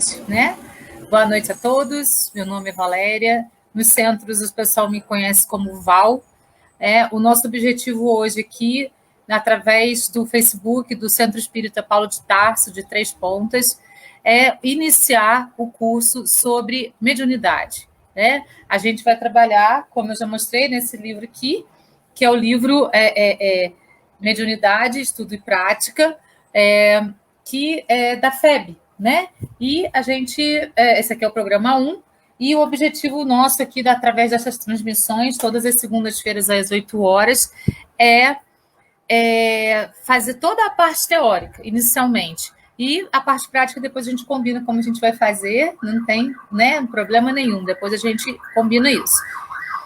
noite, né? Boa noite a todos. Meu nome é Valéria. Nos centros, o pessoal me conhece como Val. O nosso objetivo hoje aqui, através do Facebook do Centro Espírita Paulo de Tarso, de Três Pontas, é iniciar o curso sobre mediunidade. A gente vai trabalhar, como eu já mostrei nesse livro aqui, que é o livro Mediunidade, Estudo e Prática, que é da FEB, né? E a gente, esse aqui é o programa 1, e o objetivo nosso aqui, através dessas transmissões, todas as segundas-feiras às 8 horas, é fazer toda a parte teórica, inicialmente. E a parte prática, depois a gente combina como a gente vai fazer, não tem, né, problema nenhum, depois a gente combina isso.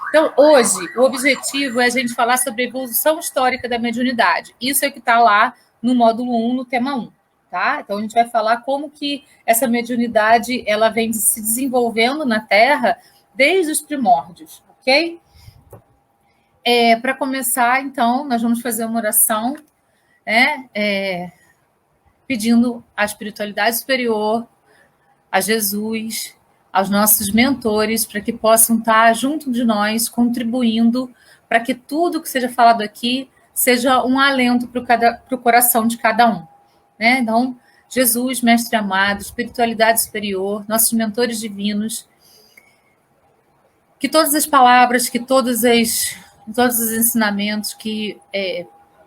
Então, hoje, o objetivo é a gente falar sobre a evolução histórica da mediunidade. Isso é o que está lá no módulo 1, no tema 1. Tá? Então, a gente vai falar como que essa mediunidade ela vem se desenvolvendo na Terra desde os primórdios, ok? Para começar, então, nós vamos fazer uma oração, pedindo à espiritualidade superior, a Jesus, aos nossos mentores, para que possam estar junto de nós, contribuindo para que tudo que seja falado aqui seja um alento para o coração de cada um. Então, Jesus, Mestre amado, espiritualidade superior, nossos mentores divinos, que todas as palavras, que todos os ensinamentos que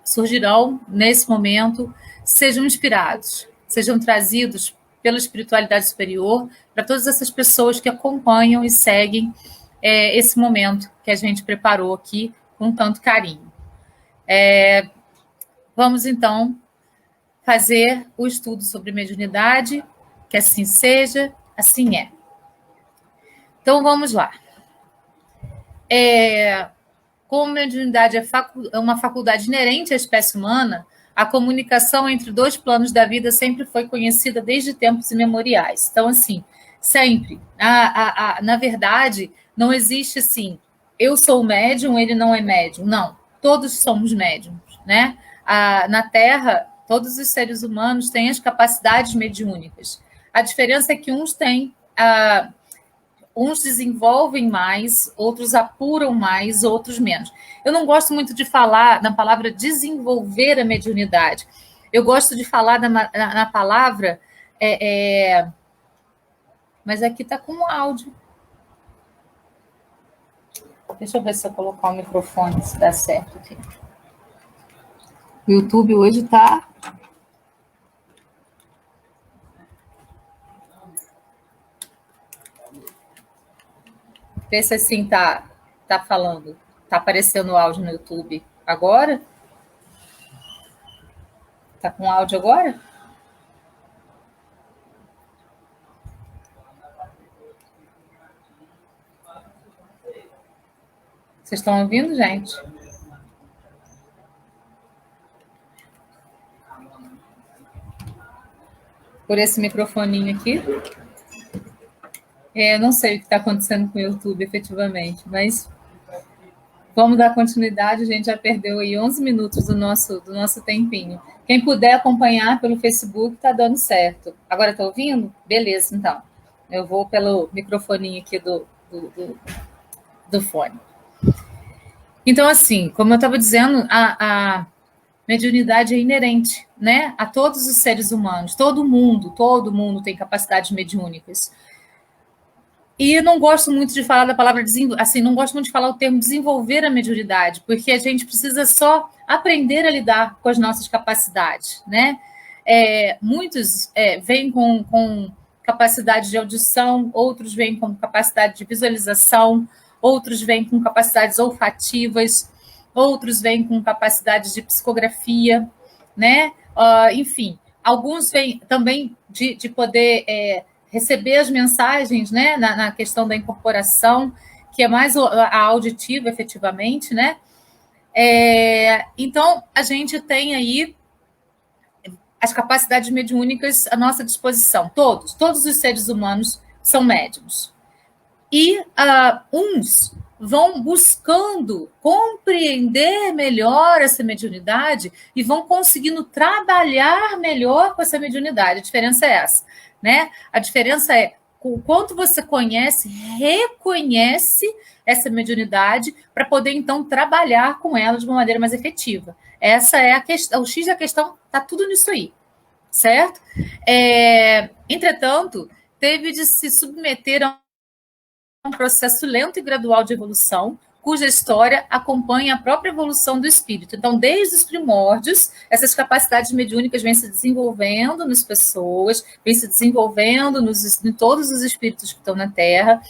surgirão nesse momento sejam inspirados, sejam trazidos pela espiritualidade superior para todas essas pessoas que acompanham e seguem esse momento que a gente preparou aqui com tanto carinho. Vamos, então, fazer o estudo sobre mediunidade, que assim seja, assim é. Então, vamos lá. Como mediunidade é uma faculdade inerente à espécie humana, a comunicação entre dois planos da vida sempre foi conhecida desde tempos imemoriais. Então, assim, sempre. Na verdade, não existe assim, eu sou médium, ele não é médium. Não, todos somos médiums, né? Na Terra, todos os seres humanos têm as capacidades mediúnicas. A diferença é que uns têm, uns desenvolvem mais, outros apuram mais, outros menos. Eu não gosto muito de falar na palavra desenvolver a mediunidade. Eu gosto de falar na palavra... Mas aqui está com áudio. Deixa eu ver se eu colocar o microfone, se dá certo aqui. O YouTube hoje está... Vê se assim tá falando. Tá aparecendo o áudio no YouTube agora? Tá com áudio agora? Vocês estão ouvindo, gente? Por esse microfoninho aqui. Eu não sei o que está acontecendo com o YouTube, efetivamente, mas vamos dar continuidade. A gente já perdeu aí 11 minutos do nosso tempinho. Quem puder acompanhar pelo Facebook, está dando certo. Agora está ouvindo? Beleza, então. Eu vou pelo microfoninho aqui do fone. Então, assim, como eu estava dizendo, a mediunidade é inerente, né, a todos os seres humanos. Todo mundo tem capacidades mediúnicas. E eu não gosto muito de falar da palavra assim, não gosto muito de falar o termo desenvolver a mediunidade, porque a gente precisa só aprender a lidar com as nossas capacidades, né? Muitos vêm com capacidade de audição, outros vêm com capacidade de visualização, outros vêm com capacidades olfativas, outros vêm com capacidades de psicografia, né? Enfim, alguns vêm também de poder... receber as mensagens, né, na questão da incorporação, que é mais a auditiva, efetivamente, né? Então, a gente tem aí as capacidades mediúnicas à nossa disposição. Todos os seres humanos são médiums. E uns vão buscando compreender melhor essa mediunidade e vão conseguindo trabalhar melhor com essa mediunidade. A diferença é essa, né? A diferença é o quanto você conhece, reconhece essa mediunidade para poder, então, trabalhar com ela de uma maneira mais efetiva. Essa é a questão, o X da questão está tudo nisso aí, certo? Entretanto, teve de se submeter a um processo lento e gradual de evolução, cuja história acompanha a própria evolução do espírito. Então, desde os primórdios, essas capacidades mediúnicas vêm se desenvolvendo nas pessoas, vêm se desenvolvendo em todos os espíritos que estão na Terra,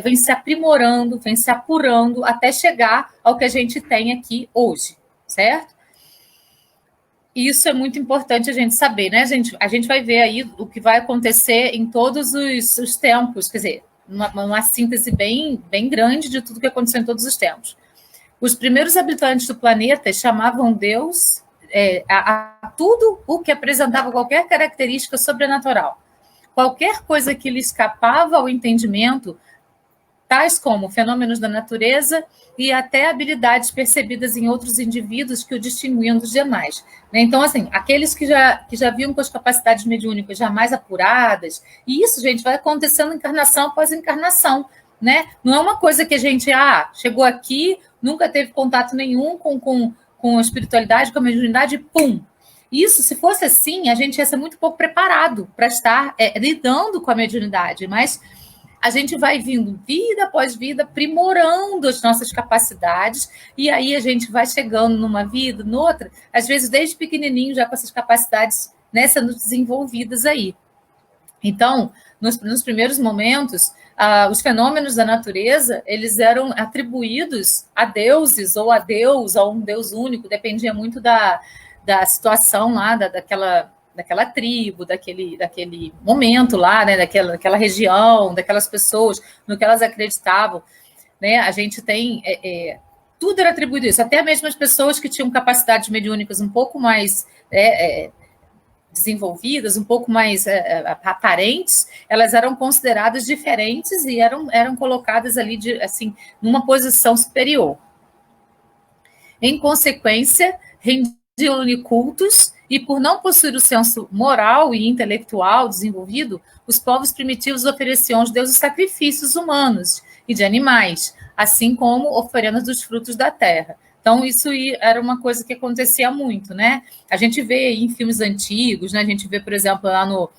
vem se aprimorando, vem se apurando, até chegar ao que a gente tem aqui hoje, certo? E isso é muito importante a gente saber, né, gente? A gente vai ver aí o que vai acontecer em todos os tempos, quer dizer, uma síntese bem grande de tudo que aconteceu em todos os tempos. Os primeiros habitantes do planeta chamavam Deus a tudo o que apresentava qualquer característica sobrenatural. Qualquer coisa que lhe escapava ao entendimento, tais como fenômenos da natureza e até habilidades percebidas em outros indivíduos que o distinguiam dos demais. Então, assim, aqueles que já viam com as capacidades mediúnicas já mais apuradas, e isso, gente, vai acontecendo encarnação após encarnação, né? Não é uma coisa que a gente, chegou aqui, nunca teve contato nenhum com a espiritualidade, com a mediunidade, e pum! Isso, se fosse assim, a gente ia ser muito pouco preparado para estar lidando com a mediunidade, mas a gente vai vindo vida após vida, aprimorando as nossas capacidades, e aí a gente vai chegando numa vida, noutra, às vezes desde pequenininho, já com essas capacidades, né, sendo desenvolvidas aí. Então, nos primeiros momentos, os fenômenos da natureza, eles eram atribuídos a deuses, ou a Deus, ou um Deus único, dependia muito da situação lá, daquela tribo, daquele momento lá, né, daquela região, daquelas pessoas, no que elas acreditavam, né? A gente tem tudo era atribuído a isso, até mesmo as pessoas que tinham capacidades mediúnicas um pouco mais desenvolvidas, um pouco mais aparentes, elas eram consideradas diferentes e eram colocadas ali assim numa posição superior. Em consequência, rendiam-lhe cultos, e por não possuir o senso moral e intelectual desenvolvido, os povos primitivos ofereciam aos deuses sacrifícios humanos e de animais, assim como oferendas dos frutos da terra. Então, isso era uma coisa que acontecia muito, né? A gente vê em filmes antigos, né? A gente vê, por exemplo, lá no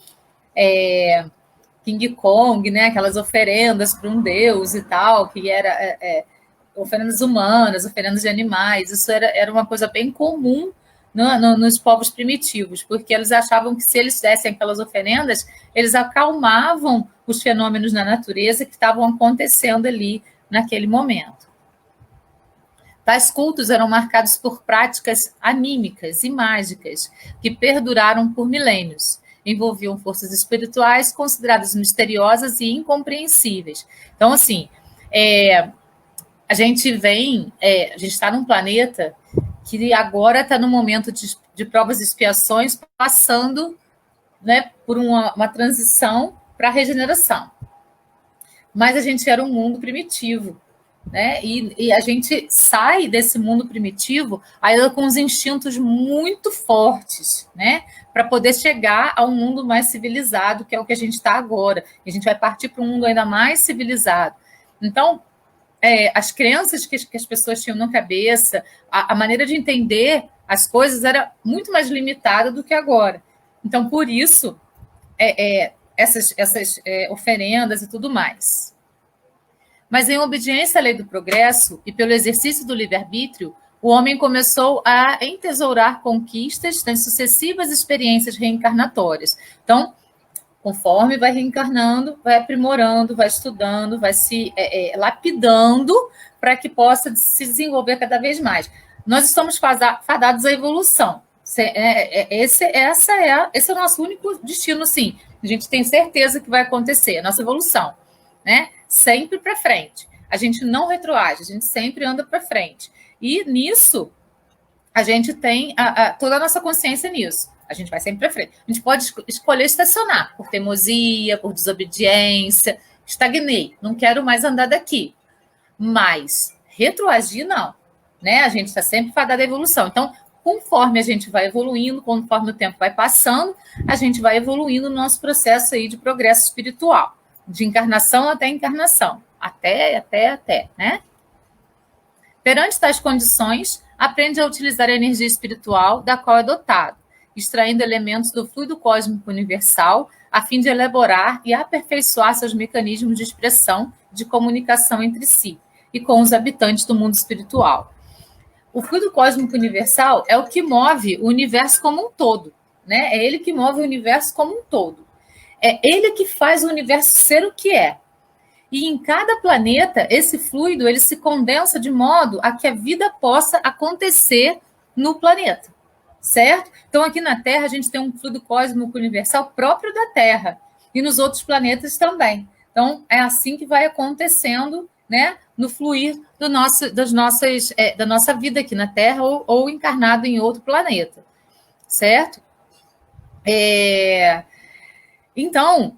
King Kong, né? Aquelas oferendas para um deus e tal, que era oferendas humanas, oferendas de animais. Isso era uma coisa bem comum nos povos primitivos, porque eles achavam que se eles dessem aquelas oferendas, eles acalmavam os fenômenos na natureza que estavam acontecendo ali naquele momento. Tais cultos eram marcados por práticas anímicas e mágicas que perduraram por milênios. Envolviam forças espirituais consideradas misteriosas e incompreensíveis. Então, assim, a gente está num planeta que agora está no momento de provas e expiações, passando, né, por uma transição para a regeneração. Mas a gente era um mundo primitivo, né? E a gente sai desse mundo primitivo ainda com os instintos muito fortes, né? Para poder chegar a um mundo mais civilizado, que é o que a gente está agora. E a gente vai partir para um mundo ainda mais civilizado. Então, as crenças que as pessoas tinham na cabeça, a maneira de entender as coisas era muito mais limitada do que agora. Então, por isso, essas oferendas e tudo mais. Mas, em obediência à lei do progresso e pelo exercício do livre-arbítrio, o homem começou a entesourar conquistas nas sucessivas experiências reencarnatórias. Então, conforme vai reencarnando, vai aprimorando, vai estudando, vai se lapidando para que possa se desenvolver cada vez mais. Nós estamos fadados à evolução. Esse é o nosso único destino, sim. A gente tem certeza que vai acontecer, a nossa evolução, né? Sempre para frente. A gente não retroage, a gente sempre anda para frente. E nisso, a gente tem toda a nossa consciência nisso. A gente vai sempre para frente. A gente pode escolher estacionar por teimosia, por desobediência. Estagnei, não quero mais andar daqui. mas retroagir não, né? A gente está sempre fadado à evolução. Então, conforme a gente vai evoluindo, conforme o tempo vai passando, a gente vai evoluindo no nosso processo aí de progresso espiritual, de encarnação até encarnação, até, né? Perante tais condições, aprende a utilizar a energia espiritual da qual é dotado, extraindo elementos do fluido cósmico universal, a fim de elaborar e aperfeiçoar seus mecanismos de expressão, de comunicação entre si e com os habitantes do mundo espiritual. O fluido cósmico universal é o que move o universo como um todo, né? É ele que move o universo como um todo. É ele que faz o universo ser o que é. E em cada planeta, esse fluido ele se condensa de modo a que a vida possa acontecer no planeta, certo? Então, aqui na Terra, a gente tem um fluido cósmico universal próprio da Terra, e nos outros planetas também. Então, é assim que vai acontecendo, né, no fluir da nossa vida aqui na Terra ou encarnado em outro planeta, certo? Então,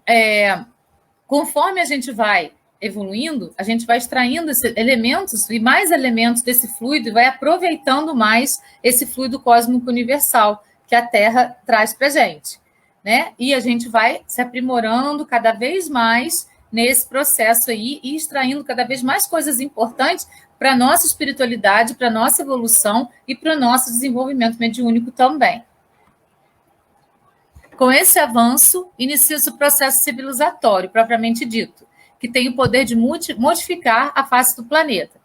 conforme a gente vai evoluindo, a gente vai extraindo elementos e mais elementos desse fluido e vai aproveitando mais esse fluido cósmico universal que a Terra traz para a gente, né? E a gente vai se aprimorando cada vez mais nesse processo aí e extraindo cada vez mais coisas importantes para a nossa espiritualidade, para a nossa evolução e para o nosso desenvolvimento mediúnico também. Com esse avanço, inicia-se o processo civilizatório, propriamente dito, que tem o poder de modificar a face do planeta.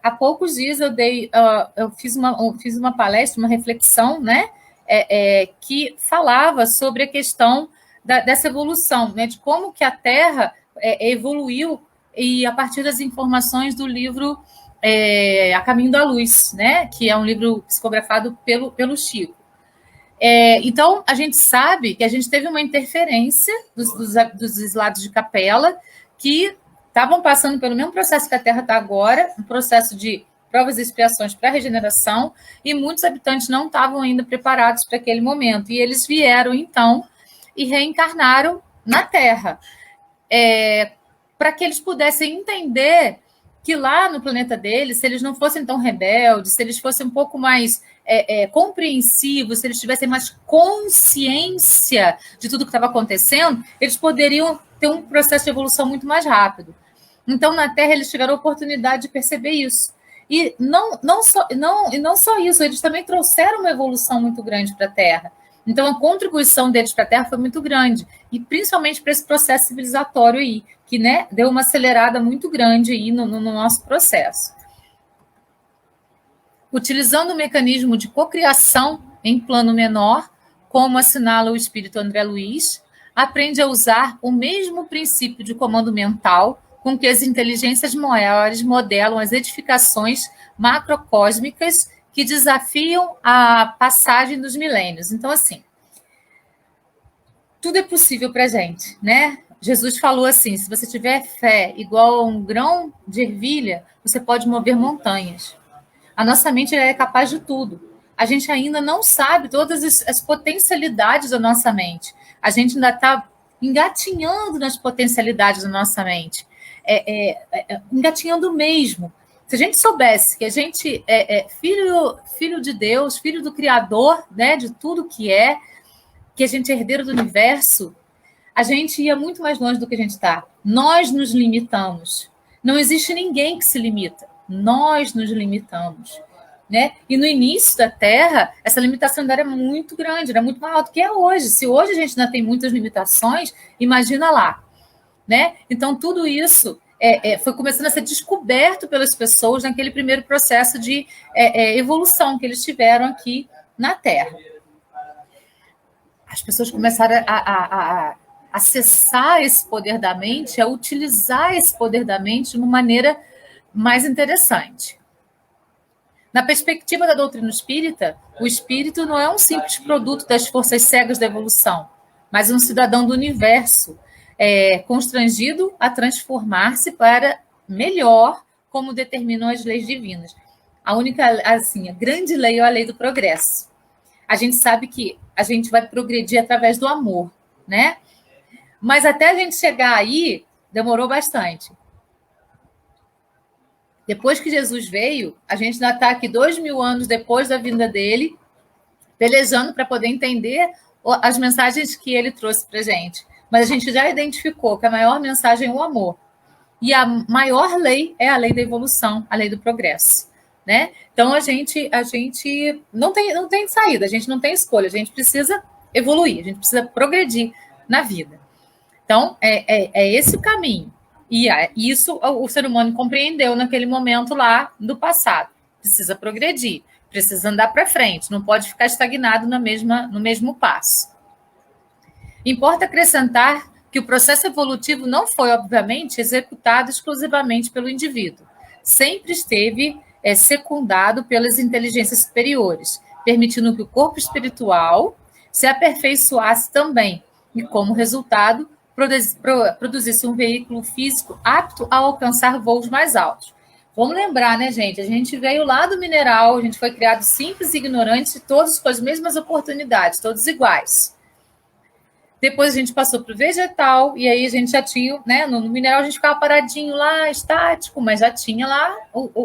Há poucos dias eu fiz uma palestra, uma reflexão, né, que falava sobre a questão dessa evolução, né, de como que a Terra evoluiu e a partir das informações do livro A Caminho da Luz, né, que é um livro psicografado pelo Chico. Então, a gente sabe que a gente teve uma interferência dos lados de Capela que estavam passando pelo mesmo processo que a Terra está agora, um processo de provas e expiações para a regeneração, e muitos habitantes não estavam ainda preparados para aquele momento. E eles vieram, então, e reencarnaram na Terra, para que eles pudessem entender que lá no planeta deles, se eles não fossem tão rebeldes, se eles fossem um pouco mais compreensivos, se eles tivessem mais consciência de tudo que estava acontecendo, eles poderiam ter um processo de evolução muito mais rápido. Então, na Terra, eles tiveram a oportunidade de perceber isso. E não só isso, eles também trouxeram uma evolução muito grande para a Terra. Então, a contribuição deles para a Terra foi muito grande, e principalmente para esse processo civilizatório aí, que, né, deu uma acelerada muito grande aí no nosso processo. Utilizando o mecanismo de cocriação em plano menor, como assinala o espírito André Luiz, aprende a usar o mesmo princípio de comando mental com que as inteligências maiores modelam as edificações macrocósmicas que desafiam a passagem dos milênios. Então, assim, tudo é possível para a gente, né? Jesus falou assim, se você tiver fé igual a um grão de ervilha, você pode mover montanhas. A nossa mente é capaz de tudo. A gente ainda não sabe todas as potencialidades da nossa mente. A gente ainda está engatinhando nas potencialidades da nossa mente. Engatinhando mesmo. Se a gente soubesse que a gente é filho de Deus, filho do Criador, né, de tudo que a gente é herdeiro do universo, a gente ia muito mais longe do que a gente está. Nós nos limitamos. Não existe ninguém que se limita. Nós nos limitamos, né? E no início da Terra, essa limitação ainda era muito grande, era muito maior do que é hoje. Se hoje a gente ainda tem muitas limitações, imagina lá, né? Então, tudo isso foi começando a ser descoberto pelas pessoas naquele primeiro processo de evolução que eles tiveram aqui na Terra. As pessoas começaram a acessar esse poder da mente, a utilizar esse poder da mente de uma maneira mais interessante. Na perspectiva da doutrina espírita, o espírito não é um simples produto das forças cegas da evolução, mas um cidadão do universo, constrangido a transformar-se para melhor, como determinam as leis divinas. A única, assim, a grande lei é a lei do progresso. A gente sabe que a gente vai progredir através do amor, né? Mas até a gente chegar aí, demorou bastante. Depois que Jesus veio, a gente ainda está aqui 2.000 anos depois da vinda dele, pelejando para poder entender as mensagens que ele trouxe para a gente. Mas a gente já identificou que a maior mensagem é o amor. E a maior lei é a lei da evolução, a lei do progresso. Né? Então, a gente não tem saída, a gente não tem escolha, a gente precisa evoluir, a gente precisa progredir na vida. Então, é esse o caminho. E isso o ser humano compreendeu naquele momento lá do passado. Precisa progredir, precisa andar para frente, não pode ficar estagnado no mesmo passo. Importa acrescentar que o processo evolutivo não foi, obviamente, executado exclusivamente pelo indivíduo. Sempre esteve secundado pelas inteligências superiores, permitindo que o corpo espiritual se aperfeiçoasse também e, como resultado, produzisse um veículo físico apto a alcançar voos mais altos. Vamos lembrar, né, gente? A gente veio lá do mineral, a gente foi criado simples e ignorante, todos com as mesmas oportunidades, todos iguais. Depois a gente passou para o vegetal, e aí a gente já tinha, né? No mineral a gente ficava paradinho lá, estático, mas já tinha lá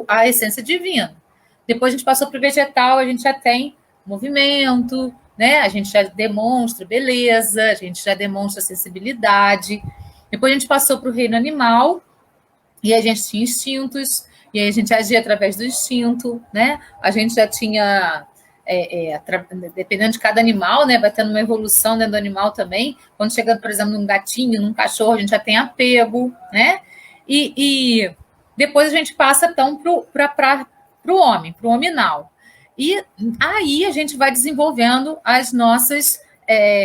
a essência divina. Depois a gente passou para o vegetal, a gente já tem movimento, né? A gente já demonstra beleza, a gente já demonstra sensibilidade. Depois a gente passou para o reino animal, e a gente tinha instintos, e aí a gente agia através do instinto, né? A gente já tinha... dependendo de cada animal, né, vai tendo uma evolução dentro do animal também. Quando chegando, por exemplo, num gatinho, num cachorro, a gente já tem apego, né? E depois a gente passa, então, para o homem, para o hominal. E aí a gente vai desenvolvendo as nossas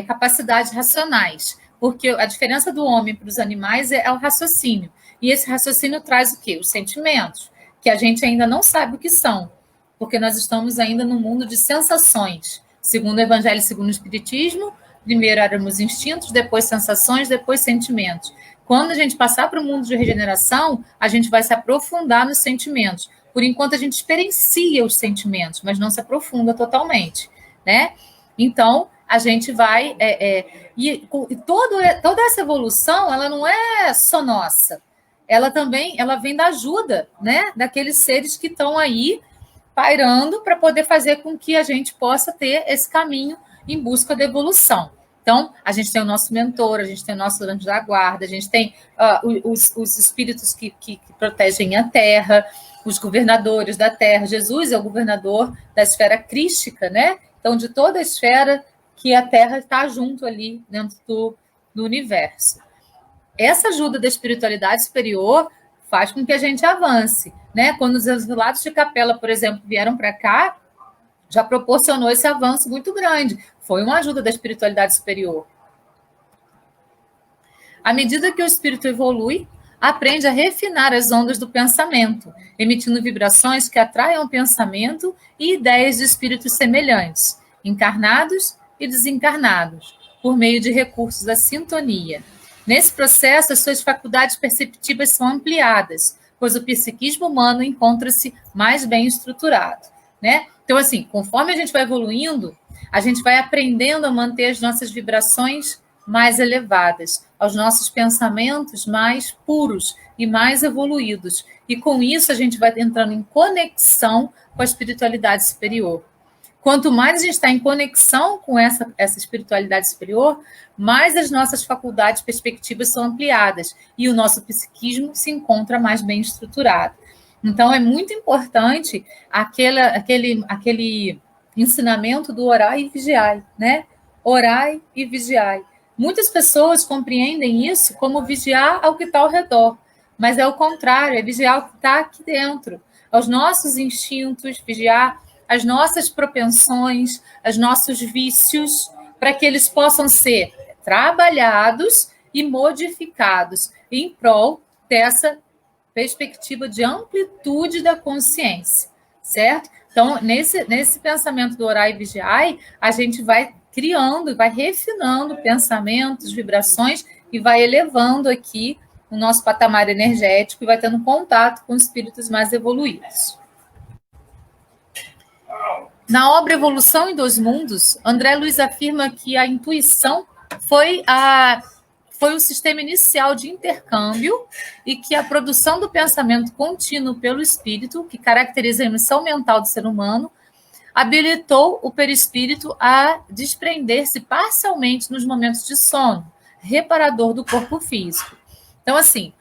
capacidades racionais, porque a diferença do homem para os animais é o raciocínio. E esse raciocínio traz o quê? Os sentimentos, que a gente ainda não sabe o que são, porque nós estamos ainda no mundo de sensações. Segundo o Evangelho, segundo o Espiritismo, primeiro éramos instintos, depois sensações, depois sentimentos. Quando a gente passar para o mundo de regeneração, a gente vai se aprofundar nos sentimentos. Por enquanto, a gente experiencia os sentimentos, mas não se aprofunda totalmente, né? Então, a gente vai... toda essa evolução, ela não é só nossa. Ela também vem da ajuda, né? Daqueles seres que estão aí pairando para poder fazer com que a gente possa ter esse caminho em busca da evolução. Então, a gente tem o nosso mentor, a gente tem o nosso anjo da guarda, a gente tem os espíritos que protegem a Terra, os governadores da Terra. Jesus é o governador da esfera crística, né? Então, de toda a esfera que a Terra está junto ali dentro do universo. Essa ajuda da espiritualidade superior faz com que a gente avance, né? Quando os exilados de Capela, por exemplo, vieram para cá, já proporcionou esse avanço muito grande. Foi uma ajuda da espiritualidade superior. À medida que o espírito evolui, aprende a refinar as ondas do pensamento, emitindo vibrações que atraiam o pensamento e ideias de espíritos semelhantes, encarnados e desencarnados, por meio de recursos da sintonia. Nesse processo, as suas faculdades perceptivas são ampliadas, pois o psiquismo humano encontra-se mais bem estruturado, né? Então, assim, conforme a gente vai evoluindo, a gente vai aprendendo a manter as nossas vibrações mais elevadas, aos nossos pensamentos mais puros e mais evoluídos. E com isso, a gente vai entrando em conexão com a espiritualidade superior. Quanto mais a gente está em conexão com essa espiritualidade superior, mais as nossas faculdades perspectivas são ampliadas e o nosso psiquismo se encontra mais bem estruturado. Então, é muito importante aquele ensinamento do orai e vigiai, né? Orai e vigiai. Muitas pessoas compreendem isso como vigiar ao que está ao redor, mas é o contrário, é vigiar o que está aqui dentro, aos nossos instintos, vigiar as nossas propensões, os nossos vícios, para que eles possam ser trabalhados e modificados em prol dessa perspectiva de amplitude da consciência, certo? Então, nesse pensamento do orai e vigiai, a gente vai criando, vai refinando pensamentos, vibrações e vai elevando aqui o nosso patamar energético e vai tendo contato com espíritos mais evoluídos. Na obra Evolução em Dois Mundos, André Luiz afirma que a intuição foi foi o sistema inicial de intercâmbio e que a produção do pensamento contínuo pelo espírito, que caracteriza a emissão mental do ser humano, habilitou o perispírito a desprender-se parcialmente nos momentos de sono, reparador do corpo físico. Então, assim,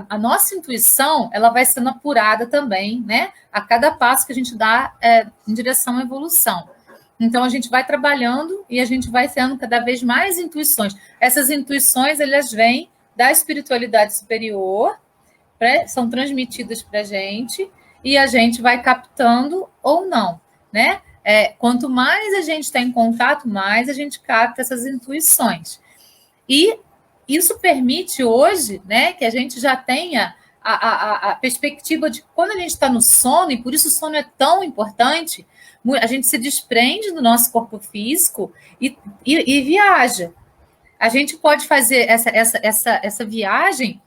a nossa intuição ela vai sendo apurada também, né? A cada passo que a gente dá em direção à evolução. Então, a gente vai trabalhando e a gente vai tendo cada vez mais intuições. Essas intuições, elas vêm da espiritualidade superior, são transmitidas para a gente e a gente vai captando ou não, né? Quanto mais a gente está em contato, mais a gente capta essas intuições. E isso permite hoje, né, que a gente já tenha a perspectiva de quando a gente está no sono, e por isso o sono é tão importante, a gente se desprende do nosso corpo físico e viaja. A gente pode fazer essa viagem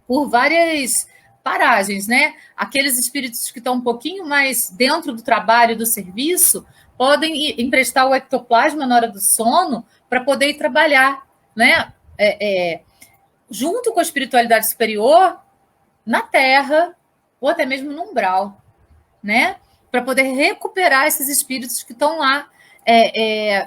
por várias paragens, né? Aqueles espíritos que estão um pouquinho mais dentro do trabalho, do serviço, podem emprestar o ectoplasma na hora do sono para poder ir trabalhar, né? Junto com a espiritualidade superior, na Terra, ou até mesmo no umbral, né? Para poder recuperar esses espíritos que estão lá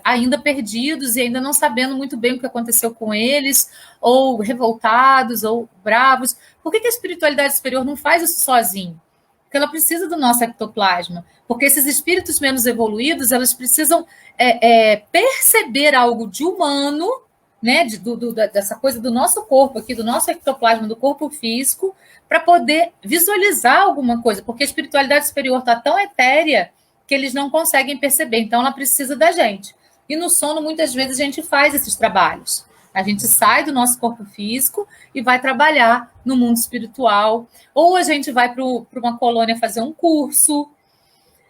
ainda perdidos e ainda não sabendo muito bem o que aconteceu com eles, ou revoltados, ou bravos. Por que a espiritualidade superior não faz isso sozinho? Porque ela precisa do nosso ectoplasma. Porque esses espíritos menos evoluídos, elas precisam perceber algo de humano, né, dessa coisa do nosso corpo aqui, do nosso ectoplasma, do corpo físico, para poder visualizar alguma coisa, porque a espiritualidade superior está tão etérea que eles não conseguem perceber, então ela precisa da gente. E no sono, muitas vezes, a gente faz esses trabalhos. A gente sai do nosso corpo físico e vai trabalhar no mundo espiritual, ou a gente vai para uma colônia fazer um curso,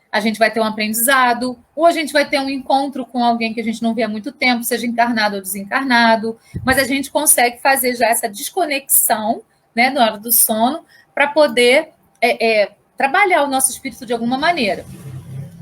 a gente vai ter um aprendizado, ou a gente vai ter um encontro com alguém que a gente não vê há muito tempo, seja encarnado ou desencarnado, mas a gente consegue fazer já essa desconexão, né, na hora do sono, para poder trabalhar o nosso espírito de alguma maneira.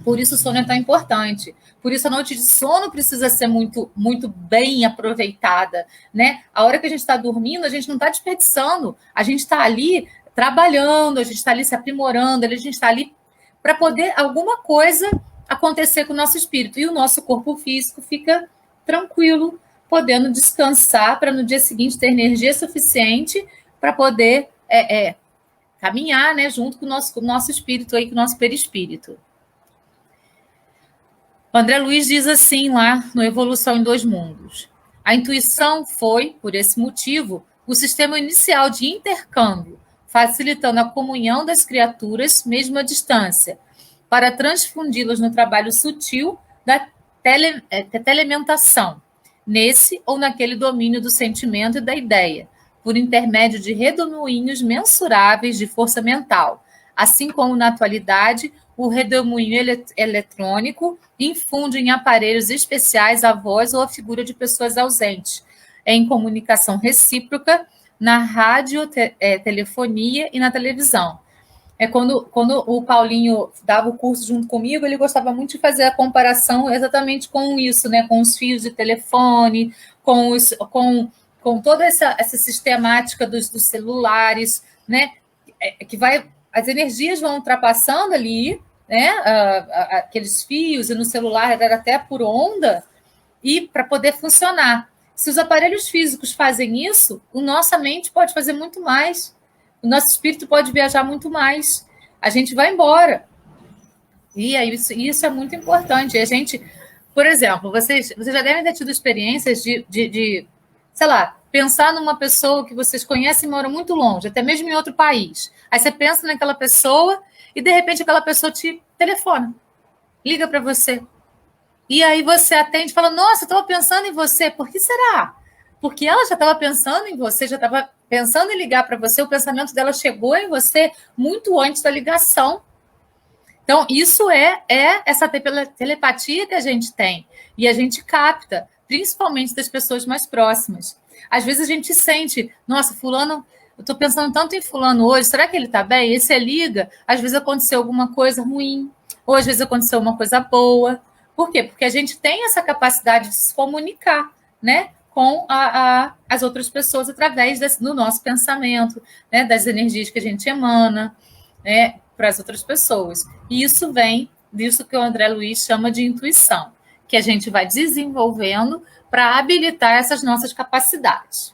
Por isso o sono é tão importante. Por isso a noite de sono precisa ser muito, muito bem aproveitada, né? A hora que a gente está dormindo, a gente não está desperdiçando. A gente está ali trabalhando, a gente está ali se aprimorando, a gente está ali para poder alguma coisa acontecer com o nosso espírito. E o nosso corpo físico fica tranquilo, podendo descansar para no dia seguinte ter energia suficiente para poder caminhar, né, junto com o nosso espírito, aí, com o nosso perispírito. O André Luiz diz assim lá no Evolução em Dois Mundos. A intuição foi, por esse motivo, o sistema inicial de intercâmbio, facilitando a comunhão das criaturas, mesmo à distância, para transfundi-las no trabalho sutil da telementação, nesse ou naquele domínio do sentimento e da ideia, por intermédio de redemoinhos mensuráveis de força mental, assim como na atualidade o redemoinho eletrônico infunde em aparelhos especiais a voz ou a figura de pessoas ausentes, em comunicação recíproca, na radiotelefonia e na televisão. Quando o Paulinho dava o curso junto comigo, ele gostava muito de fazer a comparação exatamente com isso, né? Com os fios de telefone, com toda essa sistemática dos celulares, né? As energias vão ultrapassando ali, né? Aqueles fios, e no celular era até por onda, e para poder funcionar. Se os aparelhos físicos fazem isso, a nossa mente pode fazer muito mais. O nosso espírito pode viajar muito mais. A gente vai embora. E isso é muito importante. A gente, por exemplo, vocês já devem ter tido experiências de, sei lá, pensar numa pessoa que vocês conhecem e moram muito longe, até mesmo em outro país. Aí você pensa naquela pessoa e, de repente, aquela pessoa te telefona, liga para você. E aí você atende e fala, nossa, eu estava pensando em você. Por que será? Porque ela já estava pensando em você, já estava pensando em ligar para você, o pensamento dela chegou em você muito antes da ligação. Então, isso é essa telepatia que a gente tem. E a gente capta, principalmente das pessoas mais próximas. Às vezes a gente sente, nossa, fulano, eu estou pensando tanto em fulano hoje, será que ele está bem? E você liga, às vezes aconteceu alguma coisa ruim, ou às vezes aconteceu uma coisa boa. Por quê? Porque a gente tem essa capacidade de se comunicar, né? com as outras pessoas através do nosso pensamento, né, das energias que a gente emana, né, para as outras pessoas. E isso vem disso que o André Luiz chama de intuição, que a gente vai desenvolvendo para habilitar essas nossas capacidades.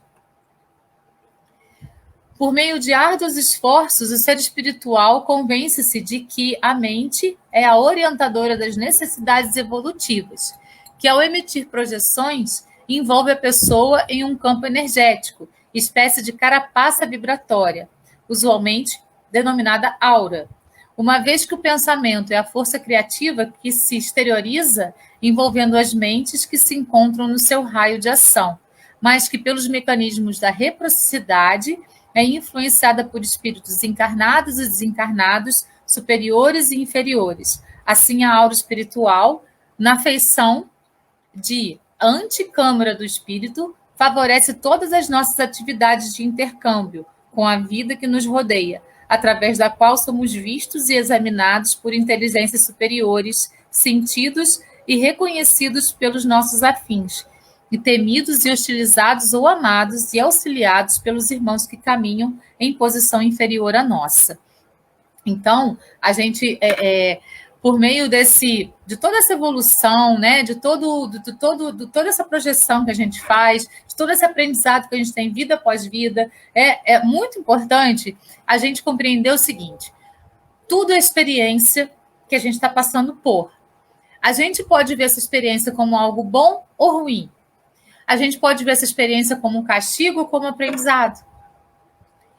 Por meio de árduos esforços, o ser espiritual convence-se de que a mente é a orientadora das necessidades evolutivas, que ao emitir projeções, envolve a pessoa em um campo energético, espécie de carapaça vibratória, usualmente denominada aura, uma vez que o pensamento é a força criativa que se exterioriza envolvendo as mentes que se encontram no seu raio de ação, mas que pelos mecanismos da reciprocidade é influenciada por espíritos encarnados e desencarnados, superiores e inferiores. Assim, a aura espiritual, na feição de anticâmara do espírito, favorece todas as nossas atividades de intercâmbio com a vida que nos rodeia, através da qual somos vistos e examinados por inteligências superiores, sentidos e reconhecidos pelos nossos afins, e temidos e hostilizados ou amados e auxiliados pelos irmãos que caminham em posição inferior à nossa. Então, a gente, por meio de toda essa evolução, né, de toda essa projeção que a gente faz, de todo esse aprendizado que a gente tem vida após vida, é muito importante a gente compreender o seguinte: tudo é experiência que a gente está passando por. A gente pode ver essa experiência como algo bom ou ruim. A gente pode ver essa experiência como um castigo ou como aprendizado.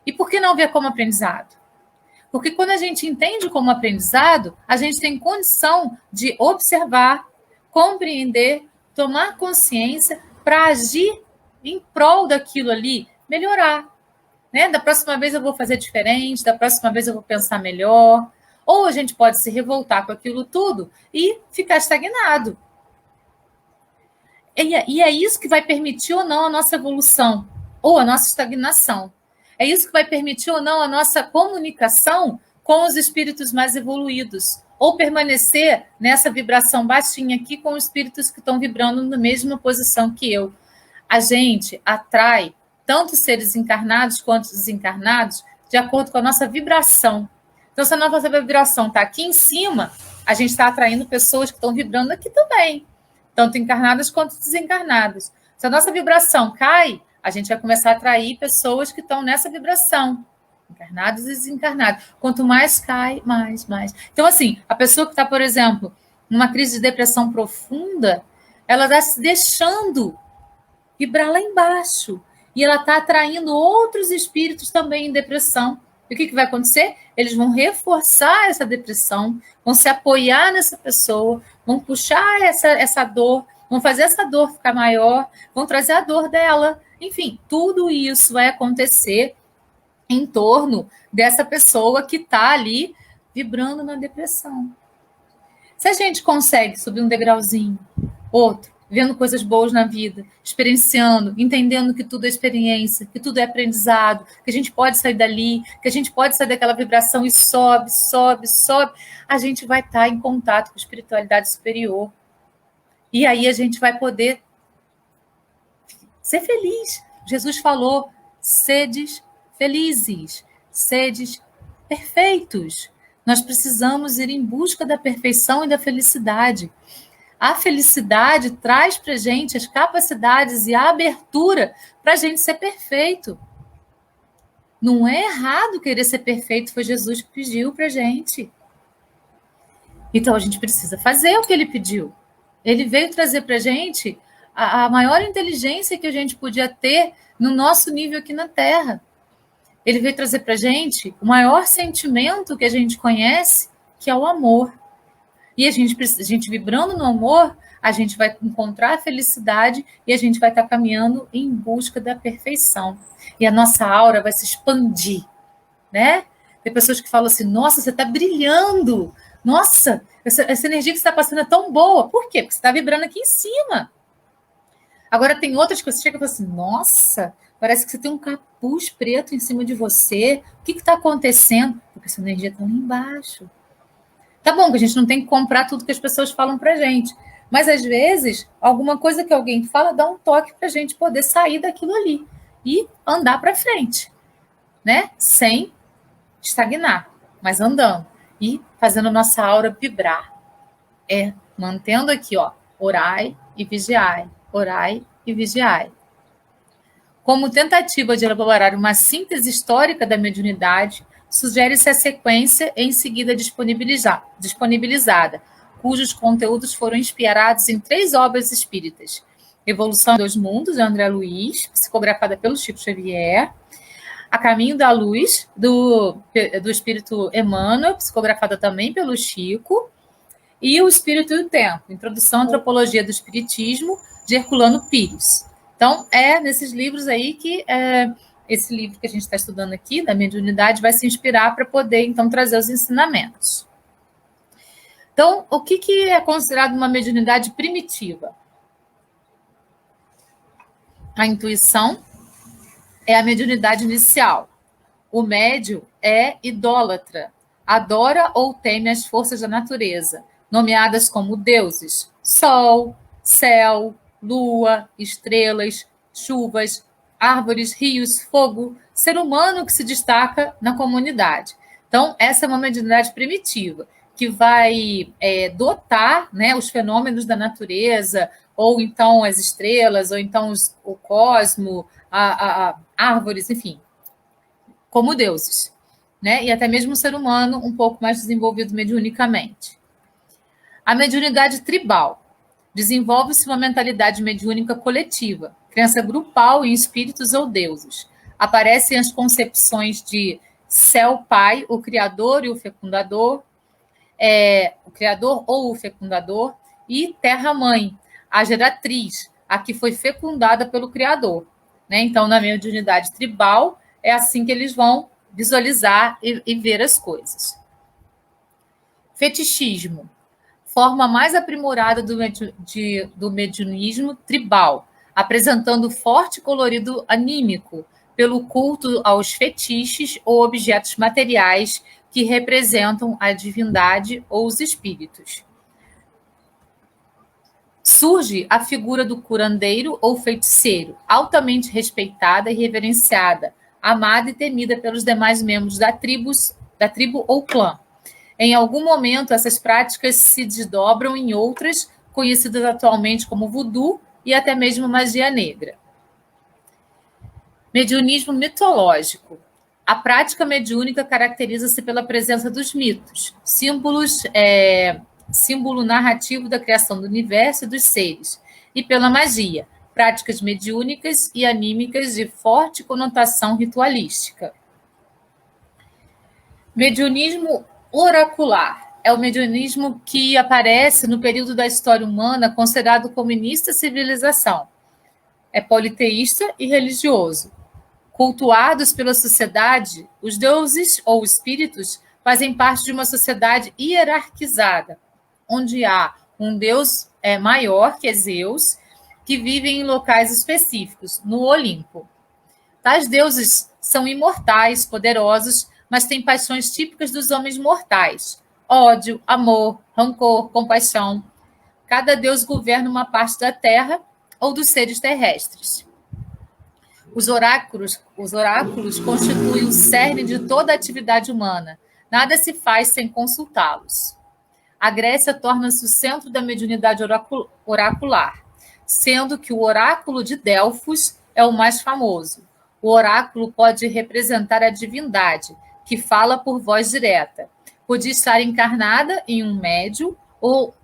E por que não ver como aprendizado? Porque quando a gente entende como aprendizado, a gente tem condição de observar, compreender, tomar consciência para agir em prol daquilo ali, melhorar. Né? Da próxima vez eu vou fazer diferente, da próxima vez eu vou pensar melhor. Ou a gente pode se revoltar com aquilo tudo e ficar estagnado. E é isso que vai permitir ou não a nossa evolução, ou a nossa estagnação. É isso que vai permitir ou não a nossa comunicação com os espíritos mais evoluídos, ou permanecer nessa vibração baixinha aqui com os espíritos que estão vibrando na mesma posição que eu. A gente atrai tanto seres encarnados quanto desencarnados de acordo com a nossa vibração. Então, se a nossa vibração está aqui em cima, a gente está atraindo pessoas que estão vibrando aqui também, tanto encarnadas quanto desencarnadas. Se a nossa vibração cai, a gente vai começar a atrair pessoas que estão nessa vibração, encarnados e desencarnados. Quanto mais cai, mais. Então, assim, a pessoa que está, por exemplo, numa crise de depressão profunda, ela está se deixando vibrar lá embaixo. E ela está atraindo outros espíritos também em depressão. E o que vai acontecer? Eles vão reforçar essa depressão, vão se apoiar nessa pessoa, vão puxar essa dor, vão fazer essa dor ficar maior, vão trazer a dor dela. Enfim, tudo isso vai acontecer em torno dessa pessoa que está ali vibrando na depressão. Se a gente consegue subir um degrauzinho, outro, vendo coisas boas na vida, experienciando, entendendo que tudo é experiência, que tudo é aprendizado, que a gente pode sair dali, que a gente pode sair daquela vibração e sobe, a gente vai estar em contato com a espiritualidade superior. E aí a gente vai poder ser feliz. Jesus falou: sedes felizes, sedes perfeitos. Nós precisamos ir em busca da perfeição e da felicidade. A felicidade traz para a gente as capacidades e a abertura para a gente ser perfeito. Não é errado querer ser perfeito, foi Jesus que pediu para a gente. Então, a gente precisa fazer o que ele pediu. Ele veio trazer para a gente a maior inteligência que a gente podia ter no nosso nível aqui na Terra. Ele veio trazer para a gente o maior sentimento que a gente conhece, que é o amor. E a gente vibrando no amor, a gente vai encontrar a felicidade e a gente vai estar caminhando em busca da perfeição. E a nossa aura vai se expandir, né? Tem pessoas que falam assim: nossa, você está brilhando. Nossa, essa energia que você está passando é tão boa. Por quê? Porque você está vibrando aqui em cima. Agora tem outras que você chega e fala assim: nossa, parece que você tem um capuz preto em cima de você. O que está acontecendo? Porque essa energia está lá embaixo. Tá bom que a gente não tem que comprar tudo que as pessoas falam pra gente, Mas, às vezes, alguma coisa que alguém fala dá um toque para a gente poder sair daquilo ali e andar para frente, né? Sem estagnar, mas andando e fazendo nossa aura vibrar. Mantendo aqui, ó, orai e vigiai, orai e vigiai. Como tentativa de elaborar uma síntese histórica da mediunidade, sugere-se a sequência em seguida disponibilizada, cujos conteúdos foram inspirados em 3 obras espíritas: Evolução dos Mundos, de André Luiz, psicografada pelo Chico Xavier; A Caminho da Luz, do Espírito Emmanuel, psicografada também pelo Chico; e O Espírito e o Tempo, Introdução à Antropologia do Espiritismo, de Herculano Pires. Então, nesses livros aí que esse livro que a gente está estudando aqui, da mediunidade, vai se inspirar para poder, então, trazer os ensinamentos. Então, o que é considerado uma mediunidade primitiva? A intuição é a mediunidade inicial. O médium é idólatra, adora ou teme as forças da natureza, nomeadas como deuses, sol, céu, lua, estrelas, chuvas, árvores, rios, fogo, ser humano que se destaca na comunidade. Então, essa é uma mediunidade primitiva, que vai dotar, né, os fenômenos da natureza, ou então as estrelas, ou então o cosmo, árvores, enfim, como deuses, né? E até mesmo o ser humano um pouco mais desenvolvido mediunicamente. A mediunidade tribal. Desenvolve-se uma mentalidade mediúnica coletiva, crença grupal em espíritos ou deuses. Aparecem as concepções de céu pai, o criador e o fecundador, o criador ou o fecundador, e terra mãe, a geratriz, a que foi fecundada pelo criador. Né? Então, na mediunidade tribal, é assim que eles vão visualizar e ver as coisas. Fetichismo. Forma mais aprimorada do mediunismo tribal, apresentando forte colorido anímico pelo culto aos fetiches ou objetos materiais que representam a divindade ou os espíritos. Surge a figura do curandeiro ou feiticeiro, altamente respeitada e reverenciada, amada e temida pelos demais membros da tribo ou clã. Em algum momento, essas práticas se desdobram em outras, conhecidas atualmente como voodoo e até mesmo magia negra. Mediunismo mitológico. A prática mediúnica caracteriza-se pela presença dos mitos, símbolo narrativo da criação do universo e dos seres, e pela magia, práticas mediúnicas e anímicas de forte conotação ritualística. Mediunismo oracular. É o mediunismo que aparece no período da história humana considerado como início da civilização. É politeísta e religioso. Cultuados pela sociedade, os deuses ou espíritos fazem parte de uma sociedade hierarquizada, onde há um deus maior, que é Zeus, que vive em locais específicos, no Olimpo. Tais deuses são imortais, poderosos, mas têm paixões típicas dos homens mortais: ódio, amor, rancor, compaixão. Cada deus governa uma parte da terra ou dos seres terrestres. Os oráculos constituem o cerne de toda a atividade humana. Nada se faz sem consultá-los. A Grécia torna-se o centro da mediunidade oracular, sendo que o oráculo de Delfos é o mais famoso. O oráculo pode representar a divindade, que fala por voz direta. Podia estar encarnada em um médium ou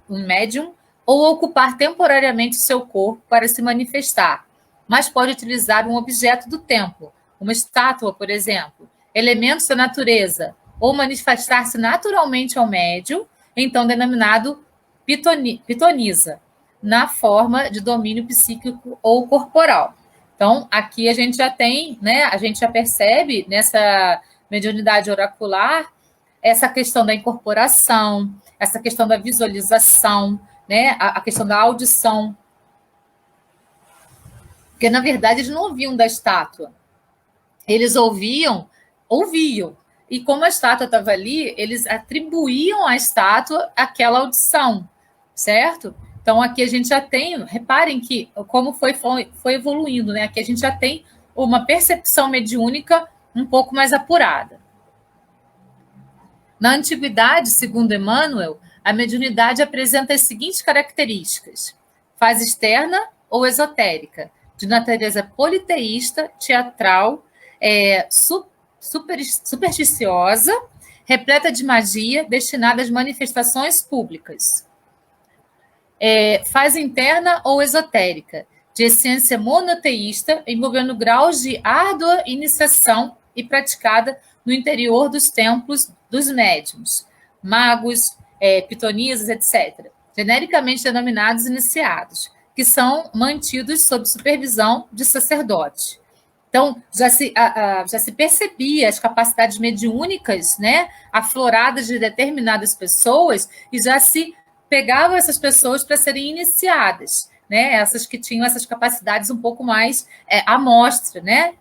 ocupar temporariamente seu corpo para se manifestar, mas pode utilizar um objeto do tempo, uma estátua, por exemplo, elementos da natureza, ou manifestar-se naturalmente ao médium, então denominado pitonisa, na forma de domínio psíquico ou corporal. Então, aqui a gente já tem, né, a gente já percebe nessa mediunidade oracular essa questão da incorporação, essa questão da visualização, né, a questão da audição. Porque, na verdade, eles não ouviam da estátua. Eles ouviam. E como a estátua estava ali, eles atribuíam à estátua aquela audição, certo? Então, aqui a gente já tem, reparem que como foi evoluindo, né? Aqui a gente já tem uma percepção mediúnica um pouco mais apurada. Na antiguidade, segundo Emmanuel, a mediunidade apresenta as seguintes características: fase externa ou esotérica, de natureza politeísta, teatral, supersticiosa, repleta de magia, destinada às manifestações públicas. Fase interna ou esotérica, de essência monoteísta, envolvendo graus de árdua iniciação e praticada no interior dos templos dos médiuns, magos, pitonisas, etc., genericamente denominados iniciados, que são mantidos sob supervisão de sacerdotes. Então, já se percebia as capacidades mediúnicas, né, afloradas de determinadas pessoas, e já se pegavam essas pessoas para serem iniciadas, né, essas que tinham essas capacidades um pouco mais à mostra, né,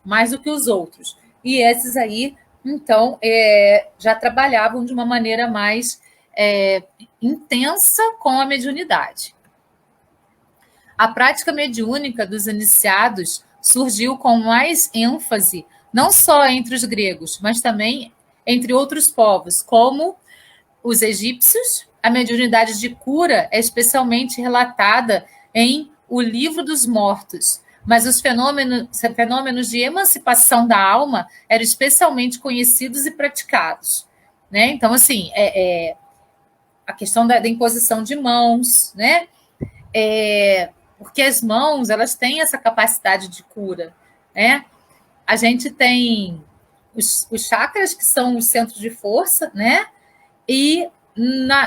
mais do que os outros. E esses aí, então, já trabalhavam de uma maneira mais intensa com a mediunidade. A prática mediúnica dos iniciados surgiu com mais ênfase, não só entre os gregos, mas também entre outros povos, como os egípcios. A mediunidade de cura é especialmente relatada em O Livro dos Mortos, mas os fenômenos de emancipação da alma eram especialmente conhecidos e praticados, né? Então, assim, a questão da imposição de mãos, né? Porque as mãos, elas têm essa capacidade de cura, né? A gente tem os chakras, que são os centros de força, né? E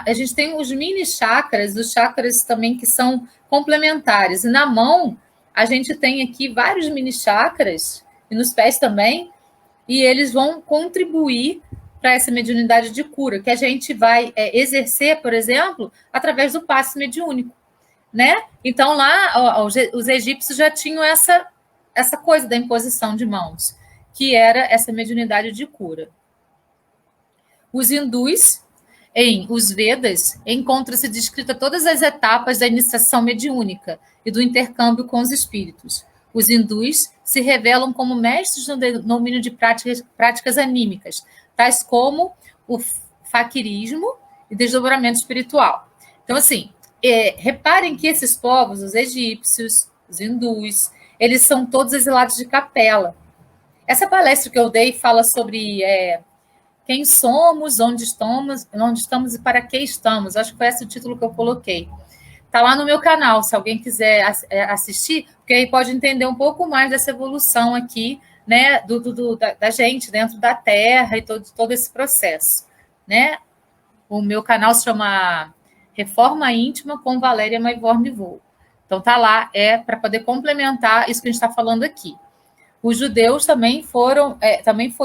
a gente tem os mini chakras, os chakras também que são complementares. E na mão, a gente tem aqui vários mini chakras, e nos pés também, e eles vão contribuir para essa mediunidade de cura, que a gente vai exercer, por exemplo, através do passe mediúnico, né? Então, lá, os egípcios já tinham essa coisa da imposição de mãos, que era essa mediunidade de cura. Os hindus, em Os Vedas, encontra-se descrita todas as etapas da iniciação mediúnica e do intercâmbio com os espíritos. Os hindus se revelam como mestres no domínio de práticas anímicas, tais como o faquirismo e desdobramento espiritual. Então, assim, reparem que esses povos, os egípcios, os hindus, eles são todos exilados de capela. Essa palestra que eu dei fala sobre quem somos, onde estamos e para que estamos. Acho que foi esse o título que eu coloquei. Está lá no meu canal, se alguém quiser assistir, porque aí pode entender um pouco mais dessa evolução aqui, né, da gente dentro da Terra e todo esse processo, né? O meu canal se chama Reforma Íntima com Valéria Maivorne-Voo. Então tá lá, para poder complementar isso que a gente está falando aqui. Os judeus também foi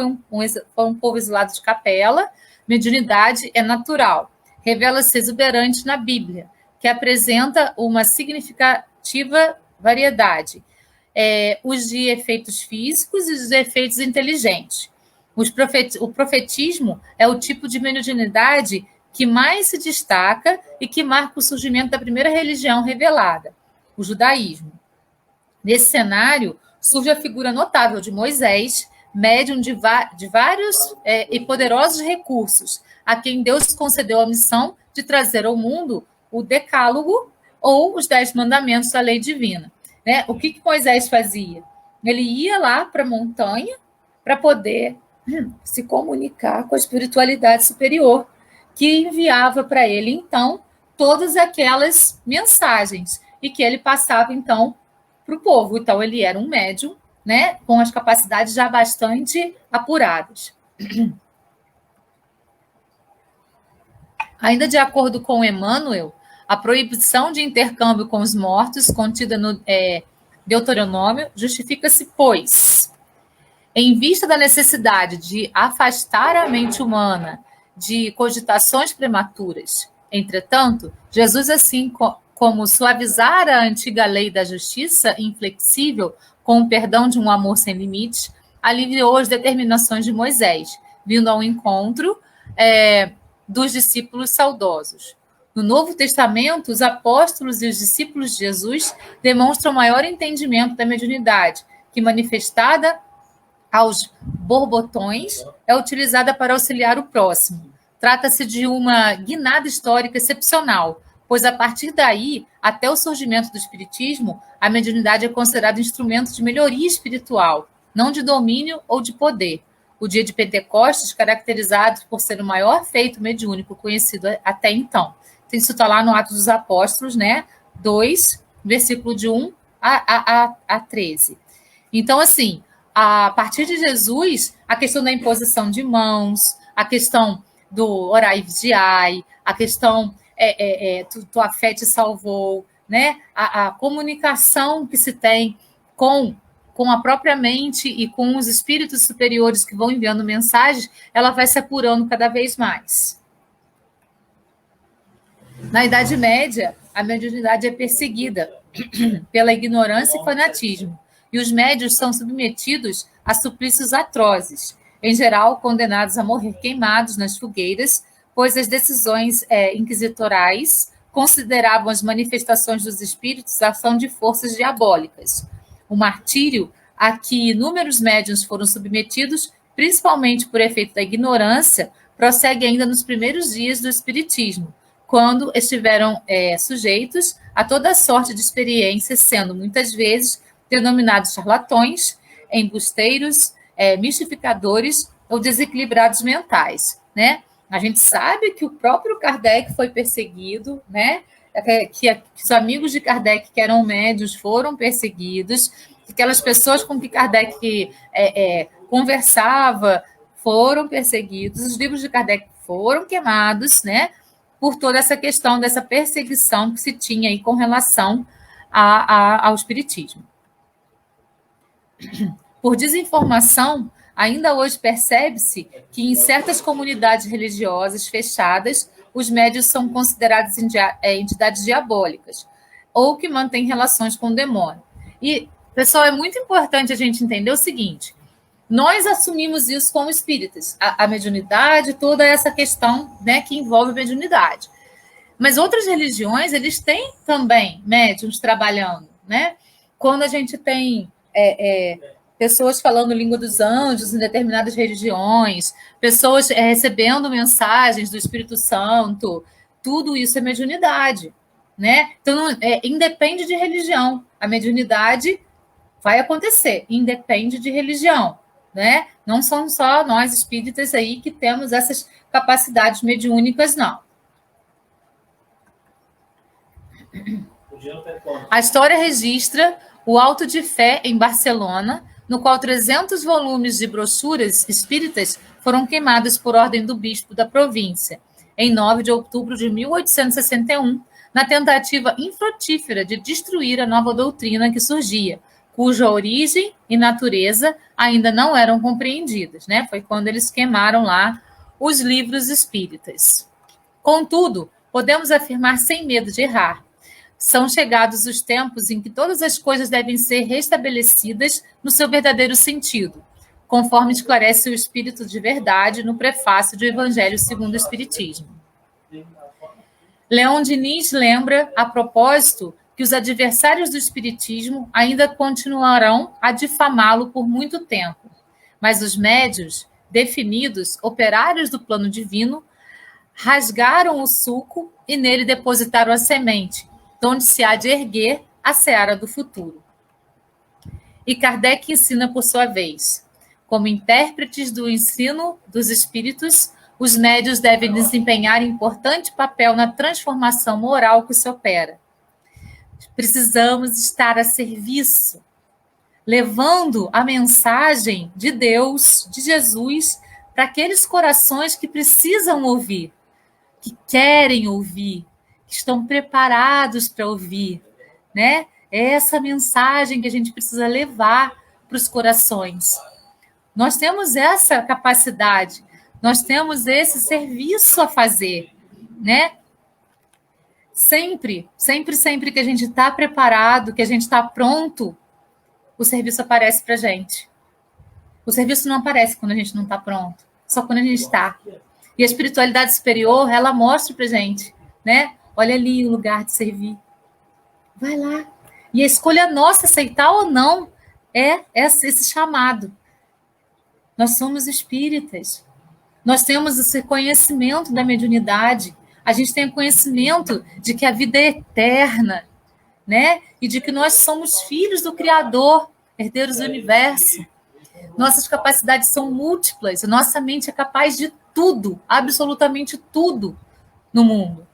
um povo exilado de capela. Mediunidade é natural, revela-se exuberante na Bíblia, que apresenta uma significativa variedade, os de efeitos físicos e os de efeitos inteligentes. O profetismo é o tipo de mediunidade que mais se destaca e que marca o surgimento da primeira religião revelada, o judaísmo. Nesse cenário, surge a figura notável de Moisés, médium de vários e poderosos recursos, a quem Deus concedeu a missão de trazer ao mundo o Decálogo ou os 10 mandamentos da lei divina. Né? O que Moisés fazia? Ele ia lá para a montanha para poder se comunicar com a espiritualidade superior, que enviava para ele, então, todas aquelas mensagens, e que ele passava, então, para o povo. Então, ele era um médium, né, com as capacidades já bastante apuradas. Ainda de acordo com Emmanuel, a proibição de intercâmbio com os mortos, contida no Deuteronômio, justifica-se, pois, em vista da necessidade de afastar a mente humana de cogitações prematuras. Entretanto, Jesus, assim como suavizar a antiga lei da justiça inflexível com o perdão de um amor sem limites, aliviou as determinações de Moisés, vindo ao encontro dos discípulos saudosos. No Novo Testamento, os apóstolos e os discípulos de Jesus demonstram maior entendimento da mediunidade, que, manifestada aos borbotões, é utilizada para auxiliar o próximo. Trata-se de uma guinada histórica excepcional, pois a partir daí, até o surgimento do Espiritismo, a mediunidade é considerada instrumento de melhoria espiritual, não de domínio ou de poder. O dia de Pentecostes, caracterizado por ser o maior feito mediúnico conhecido até então. Isso está lá no Atos dos Apóstolos, né? 2, versículo de 1 a 13. Então, assim, a partir de Jesus, a questão da imposição de mãos, a questão do orai e vigiai, a questão tua fé te salvou, né? A comunicação que se tem com a própria mente e com os espíritos superiores que vão enviando mensagens, ela vai se apurando cada vez mais. Na Idade Média, a mediunidade é perseguida pela ignorância e fanatismo, e os médios são submetidos a suplícios atrozes, em geral condenados a morrer queimados nas fogueiras, pois as decisões inquisitorais consideravam as manifestações dos espíritos ação de forças diabólicas. O martírio a que inúmeros médiuns foram submetidos, principalmente por efeito da ignorância, prossegue ainda nos primeiros dias do espiritismo, quando estiveram sujeitos a toda sorte de experiências, sendo muitas vezes denominados charlatões, embusteiros, mistificadores ou desequilibrados mentais, né? A gente sabe que o próprio Kardec foi perseguido, né? Que os amigos de Kardec, que eram médios, foram perseguidos, que aquelas pessoas com que Kardec conversava foram perseguidos, os livros de Kardec foram queimados, né? Por toda essa questão dessa perseguição que se tinha aí com relação ao espiritismo. Por desinformação, ainda hoje percebe-se que em certas comunidades religiosas fechadas, os médios são considerados entidades diabólicas ou que mantêm relações com o demônio. E, pessoal, é muito importante a gente entender o seguinte: nós assumimos isso como espíritas, a mediunidade, toda essa questão, né, que envolve a mediunidade. Mas outras religiões, eles têm também médiuns trabalhando, né? Quando a gente tem pessoas falando língua dos anjos em determinadas religiões, pessoas recebendo mensagens do Espírito Santo, tudo isso é mediunidade, né? Então, independe de religião. A mediunidade vai acontecer, independe de religião, né? Não são só nós espíritas aí que temos essas capacidades mediúnicas, não. A história registra o Auto de Fé em Barcelona, no qual 300 volumes de brochuras espíritas foram queimados por ordem do bispo da província, em 9 de outubro de 1861, na tentativa infrutífera de destruir a nova doutrina que surgia, cuja origem e natureza ainda não eram compreendidas, né? Foi quando eles queimaram lá os livros espíritas. Contudo, podemos afirmar sem medo de errar: são chegados os tempos em que todas as coisas devem ser restabelecidas no seu verdadeiro sentido, conforme esclarece o Espírito de Verdade no prefácio do Evangelho segundo o Espiritismo. Leon Diniz lembra, a propósito, que os adversários do Espiritismo ainda continuarão a difamá-lo por muito tempo, mas os médios, definidos, operários do plano divino, rasgaram o suco e nele depositaram a semente, de onde se há de erguer a seara do futuro. E Kardec ensina por sua vez: como intérpretes do ensino dos espíritos, os médios devem desempenhar importante papel na transformação moral que se opera. Precisamos estar a serviço, levando a mensagem de Deus, de Jesus, para aqueles corações que precisam ouvir, que querem ouvir, que estão preparados para ouvir, né? É essa mensagem que a gente precisa levar para os corações. Nós temos essa capacidade, nós temos esse serviço a fazer, né? Sempre que a gente está preparado, que a gente está pronto, o serviço aparece para a gente. O serviço não aparece quando a gente não está pronto, só quando a gente está. E a espiritualidade superior, ela mostra para a gente, né? Olha ali o lugar de servir. Vai lá. E a escolha nossa, aceitar ou não, é esse chamado. Nós somos espíritas. Nós temos esse conhecimento da mediunidade. A gente tem o conhecimento de que a vida é eterna, né? E de que nós somos filhos do Criador, herdeiros do universo. Nossas capacidades são múltiplas. Nossa mente é capaz de tudo, absolutamente tudo no mundo.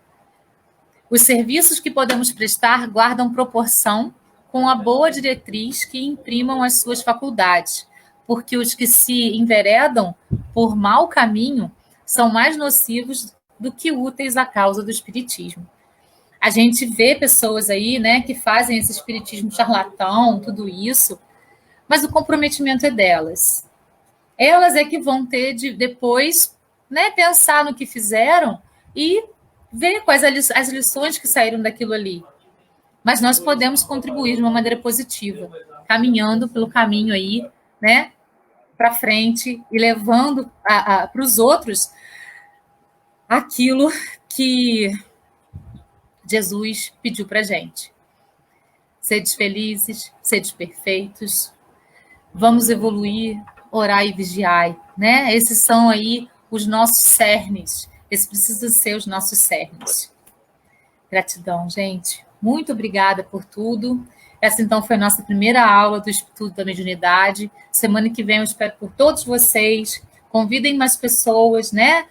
Os serviços que podemos prestar guardam proporção com a boa diretriz que imprimam as suas faculdades, porque os que se enveredam por mau caminho são mais nocivos do que úteis à causa do espiritismo. A gente vê pessoas aí, né, que fazem esse espiritismo charlatão, tudo isso, mas o comprometimento é delas. Elas é que vão ter de depois, né, pensar no que fizeram e ver quais as lições que saíram daquilo ali. Mas nós podemos contribuir de uma maneira positiva, caminhando pelo caminho aí, né, para frente e levando para os outros aquilo que Jesus pediu para a gente. Sedes felizes, sedes perfeitos, vamos evoluir, orar e vigiai, né? Esses são aí os nossos cernes. Esses precisam ser os nossos cernes. Gratidão, gente. Muito obrigada por tudo. Essa, então, foi a nossa primeira aula do Estudo da Mediunidade. Semana que vem eu espero por todos vocês. Convidem mais pessoas, né?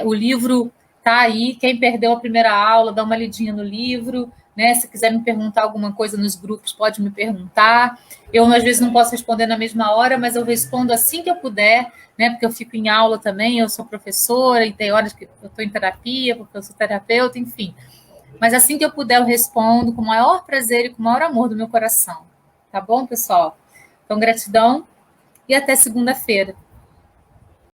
O livro está aí. Quem perdeu a primeira aula, dá uma lidinha no livro, né? Se quiser me perguntar alguma coisa nos grupos, pode me perguntar. Eu, às vezes, não posso responder na mesma hora, mas eu respondo assim que eu puder, né? Porque eu fico em aula também, eu sou professora, e tem horas que eu estou em terapia, porque eu sou terapeuta, enfim. Mas assim que eu puder, eu respondo com o maior prazer e com o maior amor do meu coração. Tá bom, pessoal? Então, gratidão e até segunda-feira.